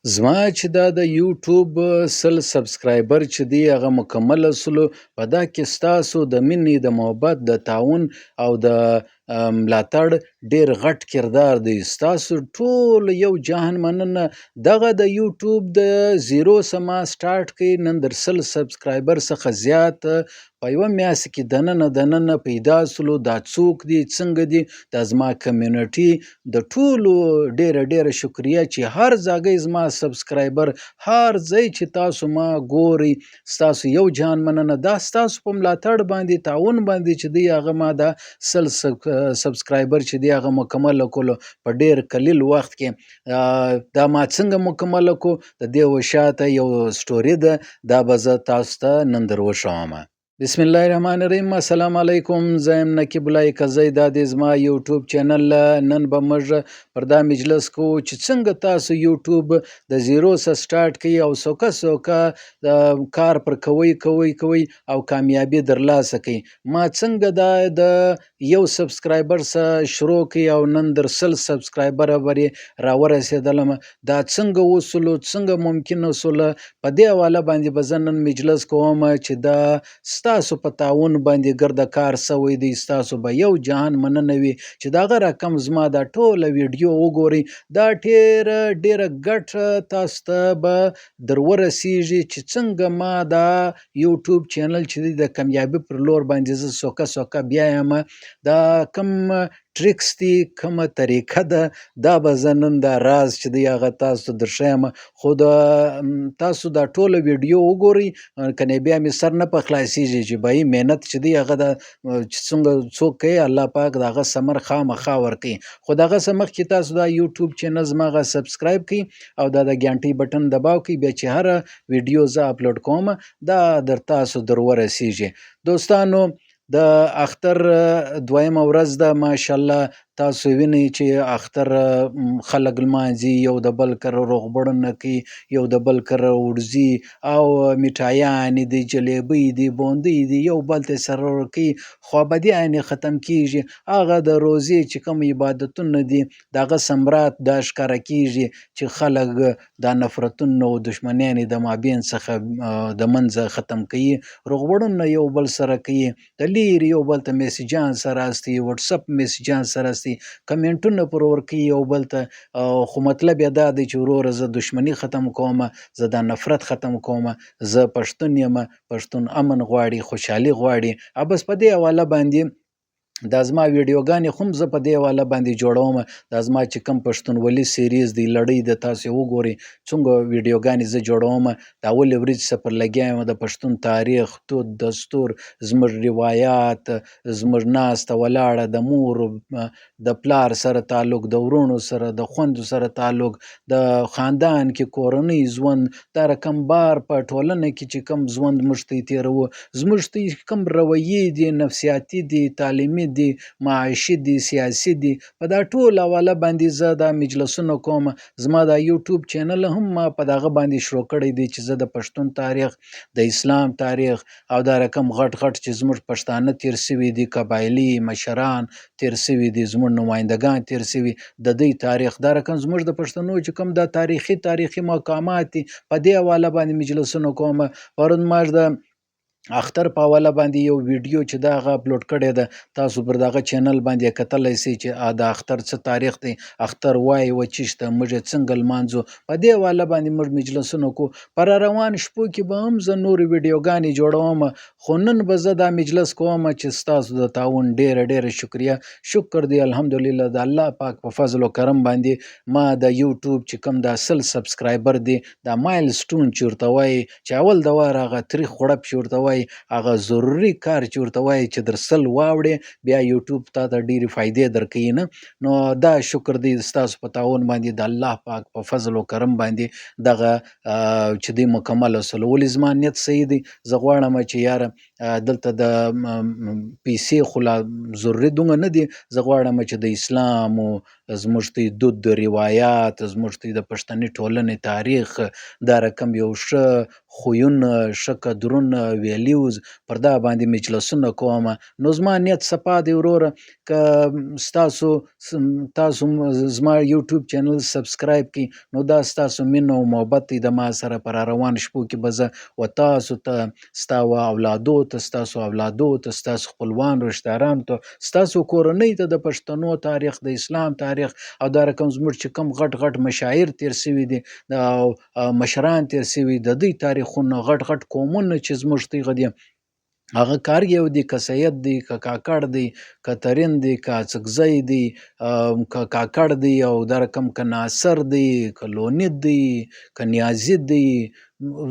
زما چې دا د یوټیوب 100 سبسکرایبر چې دی هغه مکمل سولو په دا کې ستاسو د مینې د محبت د تعاون او د ملاتړ ډیر غټ کردار دی. ستاسو ټول یو جهان مننه. دغه د یوټیوب د زیرو سما سٹارټ کړي نن در 100 سبسکرایبر څخه زیات په یوه میاشت کې دننه پیدا سولو. دا څوک دي څنګه دي دا زما کمیونټي د ټولو ډیره شکریه چې هر ځای زما سبسکرایبر هر ځای چې تاسو ما ګوري ستاسو یو جهان مننه. دا ستاسو په ملاتړ باندې تعاون باندې چې دی هغه ما دا 100 سبسکرایبر چې دی هغه مکمل کولو په ډیر قلیل وخت کې. دا ما څنګه مکمل کو د دې وشاته یو سټوري ده دا به زه تاسو ته نن در وښوم. بسم الله الرحمن الرحیم. السلام علیکم. زم نقیب الله کزی دا د زما یوټیوب چینل. نن به موږ پر دا مجلس کو چې څنګه تاسو یوټیوب د زیرو سره سٹارټ کړئ او سوکه د کار پر کوي او کامیابی درلاسه کړئ. ما څنګه دا د یو سبسکرایبر سره شروع کړئ او نن در 100 سبسکرایبر ورې را ورسېدلم. دا څنګه وصولو څنګه ممکن وصوله په دې حواله باندې به زه نن مجلس کوم چې دا ستاسو په تعاون باندې ګرده کار سوی دی. ستاسو به یو جهان مننه وي چې دغه رقم زما دا ټوله ویډیو وګورئ. دا ډیره ګټه تاسو ته به در ورسیږي چې څنګه ما دا یوټیوب چینل چې دی د کامیابی پر لور باندې زه سوکه بیایم. دا کم ټریکس دي کومه طریقه ده دا به زه نن دا راز چې دی هغه تاسو ته درښیم. خو تاسو دا ټوله ویډیو وګورئ کنه بیا مې سر نه په خلاصیږي چې بای محنت چې دی هغه د څنګه څوک کوي الله پاک دغه ثمر خامخا ورکوي. خو دغه څه مخکې تاسو دا یوټیوب چینل زما سبسکرایب کړئ او دا د ګنټۍ بټن دباو کړئ بیا چې هر ویډیو زه اپلوډ کوم دا در تاسو در ورسیږي. دوستانو د اختر دویمه ورځ ده ماشاءالله. تاسو وینئ چې اختر خلک لمانځي یو د بل کره روغبړونه کوي یو د بل کره ورځي او میټایانې دي جلیبۍ دي بوندۍ دي یو بل ته سره ورکوي. خوابدي عین ختم کیږي. هغه د روزې چې کوم عبادتونه دي دغه ثمرات دا ښکاره کیږي چې خلک دا نفرتونه او دشمنیانې د مابین څخه د منځه ختم کوي. روغبړونه یو بل سره کوي. د لیرې یو بل ته میسیجان سره استي واتساپ میسیجان سره استي کمنټونه پر ورکوي یو بل ته. خو مطلب یې دا دی چې وروره زه دشمني ختم کوم زه دا نفرت ختم کوم. زه پښتون یم. پښتون امن غواړي خوشحالي غواړي. بس په دې حواله باندې دا زما ویډیوګانې خو زه په دې حواله باندې جوړوم. دا زما چې کوم پښتونولي سیریز دی لړۍ د تاسو وګورئ څنګه ویډیوګانې زه جوړوم. دا اولې ورځې څخه پر لګیا یم د پښتون تاریخ دود دستور زموږ روایات زموږ ناسته ولاړه د مور د پلار سره تعلق د ورونو سره د خویندو سره تعلق د خاندان کې کورنۍ ژوند دا رقم بار په ټولنه کې چې کوم ژوند موږ ته تیروو زموږ ته کوم رویې دي نفسیاتي دي تعلیمي دي معاشي دي سیاسي دي په دا ټول حواله باندې زه دا مجلسونه کوم. زما دا یوټیوب چینل هم ما په دغه باندې شروع کړی دی چې زه د پښتون تاریخ د اسلام تاریخ او دا رقم غټ چې زموږ پښتانه تیر سوي دي قبایلي مشران تیر سوي دي زموږ نمایندګان تیر سوي د دوی تاریخ دا رقم زموږ د پښتنو چې کوم دا تاریخي مقامات دي په دې حواله باندې مجلسونه کوم. پرون ما د اختر په حواله باندې یو ویډیو چې دا هغه اپلوډ کړی ده تاسو پر دغه چینل باندې کتلی سئ چې د اختر څه تاریخ دی اختر وایي و چې شته موږ یې څنګه لمانځو په دې حواله باندې موږ مجلسونه کو. پر روان شپو کې به هم زه نورې ویډیوګانې جوړوم خو نن به زه دا مجلس کوم چې ستاسو د تعاون ډیره شکریه شکر دی الحمدلله د الله پاک په فضل و کرم باندې ما د یوټیوب چې کوم دا 100 سبسکرایبر دی دا مایل سټون چې ورته وایي چې اول د وار هغه تریخ غړپ چې ورته وایي هغه ضروري کار چې ورته وایي چې در 100 واوړې بیا یوټیوب تا ته ډېرې فایدې درکوي نه. نو دا شکر دی ستاسو په تعاون باندې د الله پاک په فضل و کرم باندې دغه چې دی مکمل سولو. ولې زما نیت صحیح دی زه غواړم چې یاره دلته د پیسې خو لا ضروري دومره نه دي. زه غواړم چې د اسلام زموږ ته دود روایات زموږ ته د پښتني ټولنې تاریخ دا رقم یو ښه خویونه ښه قدرونه ویل ویډیوز پر دا باندې مجلسونه کومه. نو زما نیت صفا دی وروره، که تاسو زما یوټیوب چینل سبسکرایب کړئ نو دا ستاسو مینه او محبت دی د ما سره. په را روان شپو کې به زه و تاسو ته، ستاسو اولادو ته، ستاسو خپلوان رشتهدارانو ته، ستاسو کورنۍ ته د پښتنو تاریخ، د اسلام تاریخ او دا رقم زموږ چې کوم غټ غټ مشاعر تیر سوي دي او مشران تیر سوي، د دوی تاریخونه، غټ غټ قومونه چې زموږ تیغه دي، هغه کارګیو دی، که سید دی، که کاکړ دی، که ترین دی، که اڅکزی دی، که کاکړ دی او دا رقم که ناصر دی، که لونید دی، که نیازي دی،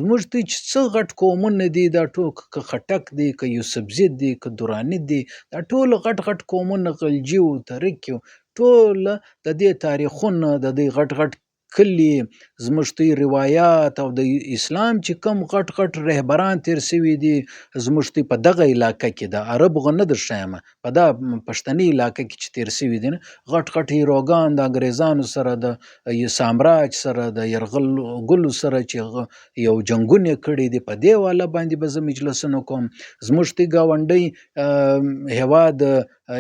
زموږ ته چې څه غټ قومونه دي دا ټول، که خټک دی، که یوسفزي دی، که دراني دی، دا ټول غټ غټ قومونه، غلجي و، ترک و، ټول د دې تاریخونه، د دې غټ غټ کلي، زموږ ته روایات او د اسلام چې کوم غټ غټ رهبران تیر سوي دي زموږ ته په دغه علاقه کې، د عرب غو نه درښایم، په دا پښتني علاقه کې چې تیر سوي دي، غټ غټ هیروګان د انګریزانو سره، د سامراج سره، د یرغلګلو سره چې یو جنګونه کړي دي، په دې والا باندې به زه مجلسونه کوم. زموږ ته ګاونډی هیواد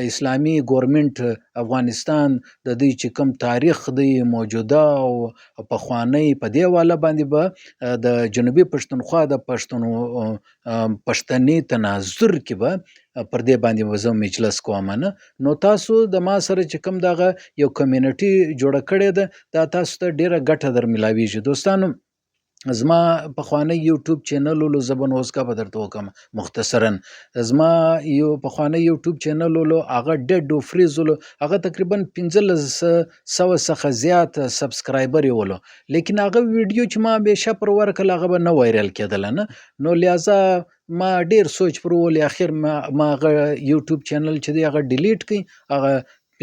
اسلامي ګورنمنت افغانستان، د دوی چې کوم تاریخ دی موجوده او پخوانی، په دې والا باندې به د جنوبي پښتونخوا د پښتني تناظر کې به پر دې باندې به زه مجلس کوم نه. نو تاسو د ما سره چې کوم دغه یو کمیونټي جوړه کړې ده، دا تاسو ته ډیره ګټه در ملاویږي. دوستانو، زما پخوانی یوټیوب چینل ولو، زه به نو اوس کا به درته وکم مختصرا. زما یو پخوانی یوټیوب چینل ولو، هغه ډیډ او فریز ولو، هغه تقریبا 1500 څخه زیات سبسکرایبر ولو، لیکن هغه ویډیو چې ما به شپر ورکل هغه به نه وایرل کېدل نه. نو لہذا ما ډیر سوچ پر ولې اخر ما هغه یوټیوب چینل چې دی هغه ډیلیټ کړ. هغه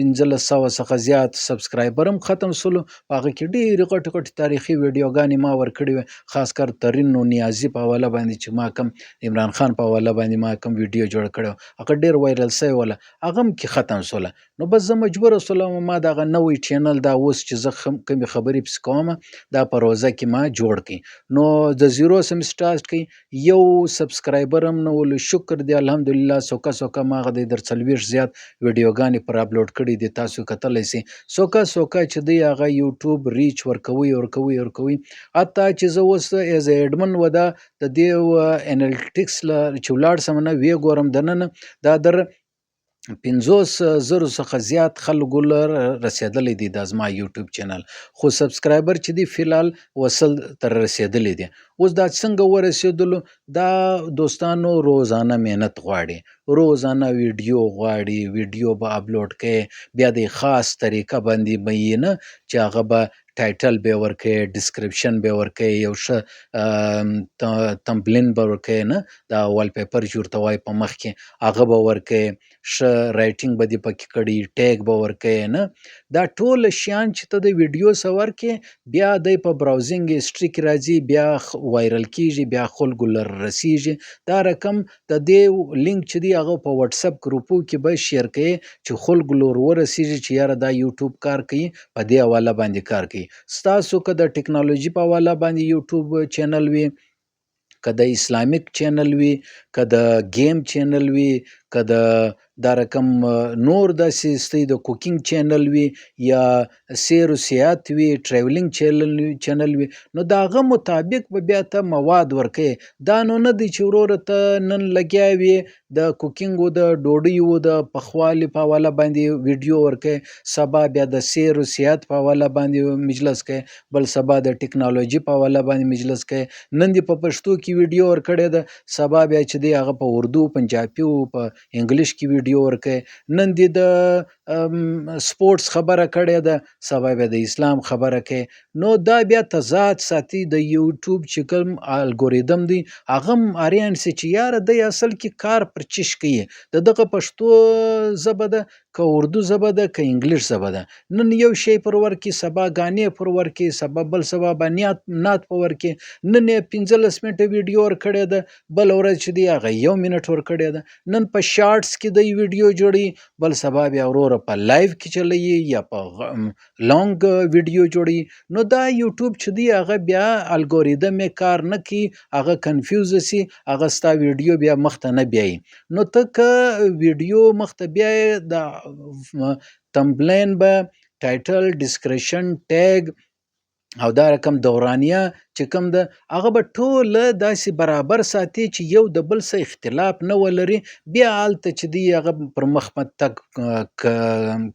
1500 څخه زیات سبسکرایبر هم ختم سولو. هغه کې ډېرې غټې غټې تاریخي ویډیوګانې ما ورکړې وې، خاص کر ترین و نیازي په حواله باندې چې ما کوم عمران خان په حواله باندې ما کوم ویډیو جوړ کړی، هغه ډېر وایرل سوی وله، هغه هم کې ختم سوله. نو بس زه مجبوره سولم ما دغه نوی چینل دا اوس چې زه کومې خبرې پسې کومه دا په روزه کې ما جوړ کړي. نو د زیرو سم سټارټ کړي، یو سبسکرایبر هم نه ولو، شکر دی الحمدلله. سوکه ما هغه د 40 زیات ویډیوګانې پر اپلوډ کړي دي، تاسو کتلی سئ. سوکه چې دی هغه یوټیوب ریچ ورکوي. حتی چې زه اوس ایز ایډمن و دا د دې انالټیکس چې ولاړ سم نه وی ګورم دننه دا در 500,000 څخه زیات خلکو رسیدلی دی دا زما یوټیوب چینل، خو سبسکرایبر چې دی فیلحال وصل تر رسیدلی دی. اوس دا څنګه ورسیدلو؟ دا دوستانو روزانه مهنت غواړي، روزانه ویډیو غواړي، ویډیو به اپلوډ کړي، بیا د خاص طریقه باندې به یې نه چې هغه به ټایټل به ورکړي، ډسکرپشن به ورکړي، یو ښه تمبلین به ورکړي، نه دا وال پیپر چې ورته وایي په مخ کې هغه به ورکړي، ښه رایټینګ به دې پکې کړي، ټیګ به ورکړي، نه دا ټول شیان چې ته د ویډیو سره ورکړي بیا دی په براوزینګ هسټري کې راځي، بیا وایرل کیږي، بیا خلکو لر رسیږي. دا رقم د دې لینک چې دی هغه په واتس اپ ګروپو کې به شیر کړي چې خلکو لور ورسیږي چې یاره دا یوټیوب کار کوي، په دې حواله باندې کار کوي. ستاسو که د ټیکنالوژي په حواله باندې یوټیوب چینل وي، که د اسلامیک چینل وي، که د گیم چینل وي، که دا رقم نور داسې ستۍ د کوکینګ چینل وي، یا سیر و سیاحت وي، ټریولینګ چینل وي، نو د هغه مطابق به بیا ته مواد ورکوي. دا نو نه دی چې وروره ته نن لګیا وي د کوکینګ و د ډوډۍ و د پخوالي په حواله باندې ویډیو ورکوي، سبا بیا د سیر و سیاحت په حواله باندې مجلس کوي، بل سبا د ټیکنالوژي په حواله باندې مجلس کوي. نن دې په پښتو کې ویډیو ورکړې ده، سبا بیا چې دی هغه په اردو، پنجابي او په انګلیش کې ویډیو ورکوي. نن دې د سپورټس خبره کړې ده، سبا بیا د اسلام خبره کوي. نو دا بیا تضاد ساتي د یوټیوب چې کوم الګوریدم دی، هغه هم اریان سي چې یاره دی اصل کې کار پر چش کوي، د دغه پښتو ژبه ده که اردو ژبه ده که انګلیش ژبه ده. نن یو شی پر ورکي، سبا غانې پر ورکي، سبا بل سبا به نعت په ورکي. نن یې 15 منټه ویډیو ورکړې ده، بل ورځ چې دی هغه 1 منټ ورکړې ده. نن په شارټس کې دی ویډیو جوړي، بل سبا بیا وروره په لایو کې چلوي یا په لانګ ویډیو جوړي. نو دا یوټیوب چې دی هغه بیا الګوریدم یې کار نه کوي، هغه کنفیوز سي، هغه ستا ویډیو بیا مخته نه بیایي. نو ته که ویډیو مخته بیایې د تمبلین به ټایټل، ډسکرپشن، ټیګ او دا رقم دورانیه چې کوم ده هغه به ټوله داسې برابر ساتي چې یو د بل څه اختلاف نه ولري، بیا هلته چې دی هغه پر مخ تګ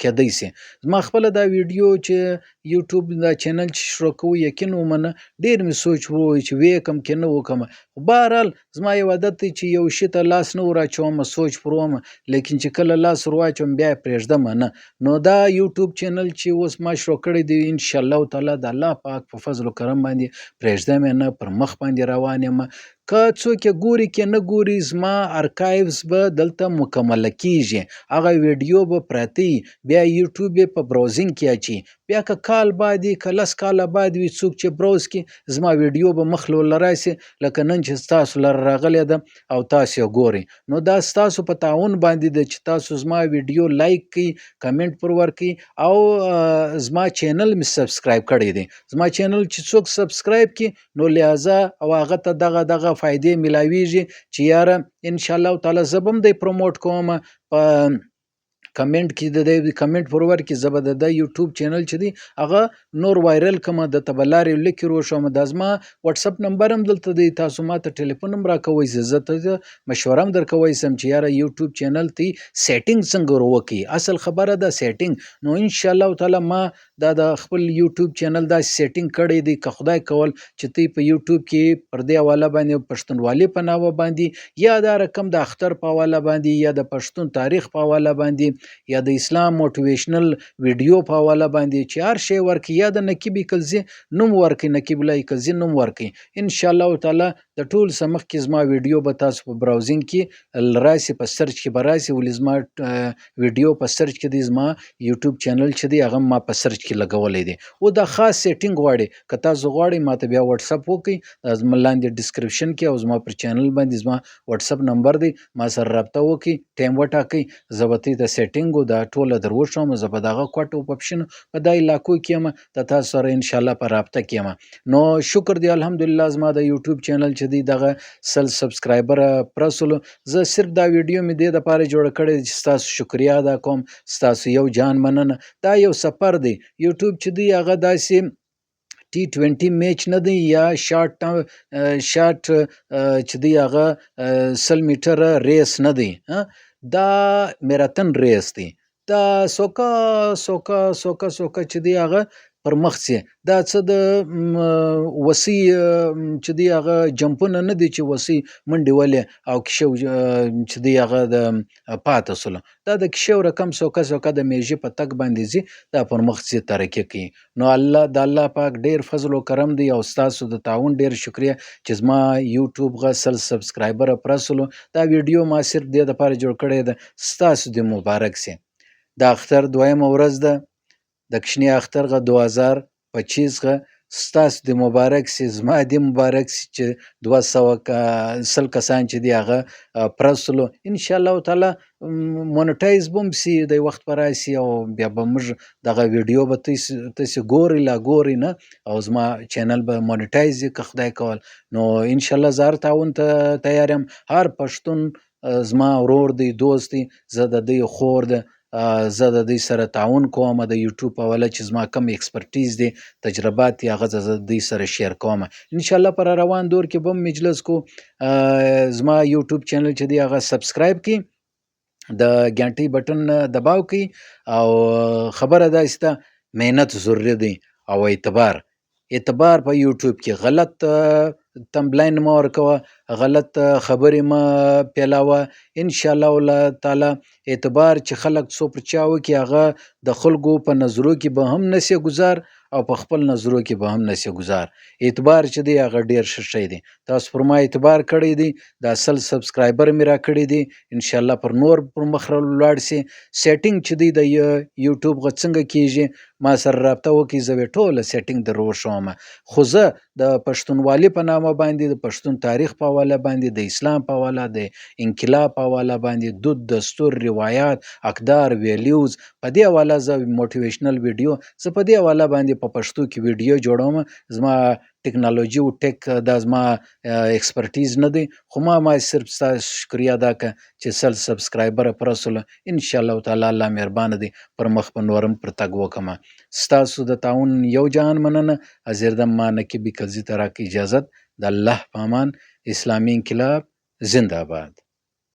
کیدی سي. زما خپله دا ویډیو چې یوټیوب دا چینل چې شروع کوو یقین ومنه ډېر مې سوچ ووی چې ویې کړم که نه وکړمه، خو بهرحال زما یو عادت دی چې یو شي ته لاس نه وراچومه، سوچ پر ومه، لیکن چې کله لاس ور واچوم بیا یې پرېږدمه نه. نو دا یوټیوب چینل چې اوس ما شروع کړی دی انشاءالله تعالی د الله پاک په فضل و کرم باندې پرېږدم یې نه، پر مخ باندې روان یم. که څوک یې ګوري که نه ګوري زما ارکایوز به دلته مکمله کیږي، هغه ویډیو به پراته وي، بیا یوټیوب یې په براوزینګ کې اچي، بیا که کال بعد وي که 10 کاله بعد وي څوک چې براوز کړي زما ویډیو به مخ له راسي لکه نن چې ستاسو لره راغلی ده او تاسو یې ګورئ. نو دا ستاسو په تعاون باندې ده چې تاسو زما ویډیو لایک کړئ، کمنټ پر ورکړئ او زما چینل مې سبسکرایب کړی دی. زما چینل چې څوک سبسکرایب کړي نو لہذا او هغه ته دغه فایدې ملاویږي چې یاره انشاءالله تعالی زه به هم دی پروموټ کوم په کمنټ کې د دې کمنټ پر ورکړي، زه به د یوټیوب چینل چې دی هغه نور وایرل کړم، درته به لارې لیکې روښوم. دا زما واتساپ نمبر هم دلته دی، تاسو ما ته ټلیفون هم راکوئ، زه ته مشوره هم درکوی سم چې یاره یوټیوب چینل ته سیټینګ څنګه وکړي. اصل خبره ده سیټینګ. نو انشاءالله تعالی ما دا د خپل یوټیوب چینل داسې سیټینګ کړی دی که خدای کول چې تی په یوټیوب کې پر دې حواله باندې پښتونولي په نامه باندې یا دا رقم د اختر په حواله باندې یا د پښتون تاریخ په حواله باندې یا د اسلام موټیویشنل ویډیو په حواله باندې چې هر شی ورکړي، یا د نقیب کلزي نوم ورکړي، نقیب الله کلزي نوم ورکړي، انشاءالله تعالی د ټول څه مخکې زما ویډیو به تاسو په براوزینګ کې راسي، په سرچ کې به راسي. ولې زما ویډیو په سرچ کې دی، زما یوټیوب چینل چې دی هغه ما په سرچ کې لګولی دی. او دا خاص سیټینګ غواړي، که تاسو غواړئ ما ته بیا واتساپ وکړئ، زما لاندې ډسکرپشن کې او زما پر چینل باندې زما واتساپ نمبر دی، ما سره رابطه وکړئ، ټایم وټاکئ، زه به ته د سیټینګ دا ټوله در وښیم. زه به د هغه کوټ او پپشن په دا علاقو کې یم، د تاسو سره انشاءالله په رابطه کې یم. نو شکر دی الحمدلله زما د یوټیوب چینل چې دی دغه 100 سبسکرایبره پرسلو. زه صرف دا ویډیو مې دې دپاره جوړه کړې چې ستاسو شکریه ادا کوم، ستاسو یو جان مننه. دا یو سفر دی، یوټیوب چې دی هغه داسې T20 میچ نه دی یا شارټ چې دی هغه 100 میټره ریس نه دی، دا میراتن ریس دی. دا سوکا چې دی هغه پر مخ سي، دا څه د وسی چې دی هغه جمپونه نه دی چې وسی منډې ولې او کشو چې دی هغه د پاته سلو، دا د کشو رقم سوکا د میژې په تک باندې زی، دا پر مخ سي ترقی کوي. نو الله د الله پاک ډیر فضل و کرم دی او ستاسو د تعاون ډیر شکریه چې زما یوټیوب غا 100 سبسکرایبر پرسلو. دا ویډیو ما صرف دې دپاره جوړ کړی ده، ستاسو دې مبارک سي. د اختر دویمه ورځ ده، د کشنی اختر غا 2025 غا ستاسو دې مبارک سي، زما دې مبارک سي چې 200 کسان چې دی هغه پرسلو. انشاءالله تعالی مونټایز بم سي د وخت پر راسي او بیا به موږ دغه ویډیو به تاسو ګورئ لا ګورئ نه او زما چینل به مونټایز که خدای کول. نو انشاءالله زه هر تعاون ته تیار یم. هر پښتون زما ورور دی، دوست دی، زه د دوی خور ده، زه د دوی سره تعاون کوم د یوټیوب په حواله چې زما کم ایکسپرټیز دی، تجربات دی، هغه زه دوی سره شیر کوم. انشاءالله پر روان دور کې به مجلس کو. زما یوټیوب چینل چې دی هغه سبسکرایب کی، د ګنټۍ بټن دباو کی او خبره داسې ده محنت ضروري دی او اعتبار په یوټیوب کې غلط تمبلاین مه ورکوه، غلط خبرې مه پیلاوه. انشاءالله تعالی اعتبار چې خلک څو پر چا وکړي هغه د خلکو په نظرو کې به هم نسي ګزار او په خپل نظرو کې به هم نسي ګزار. اعتبار چې دی هغه ډیر ښه شی دی. تاسو پر ما اعتبار کړی دی، دا 100 سبسکرایبر مې راکړي دي، انشاءالله پر نور پر مخ ولاړ سي. سیټینګ چې دی د یوټیوب غو څنګه کیږي، ما سره رابطه وکړئ، زه به ټوله سیټینګ در وښومه. خو زه د پښتونولي په نامه باندې، د پښتون تاریخ په حواله باندې، د اسلام په حواله، د انقلاب په حواله باندې، دود، دستور، روایات، اقدار، ویلیوز، په دې حواله زه موټیویشنل ویډیو، زه په دې حواله باندې په پښتو کې ویډیو جوړوم. زما ټکنالوژي او ټیک دا زما ایکسپرټیز نه دی، خو ما صرف ستاسو شکریه ادا کړه چې 100 سبسکرایبره پر رسوله. انشاءالله تعالی الله مهربانه دی، پر مخ به نورم پر تګ وکړمه. ستاسو د تعاون یو جهان مننه. حاضر دم ما نقیبي کلزي ته راکړه اجازت. د الله په امان. اسلامي انقلاب زنده باد.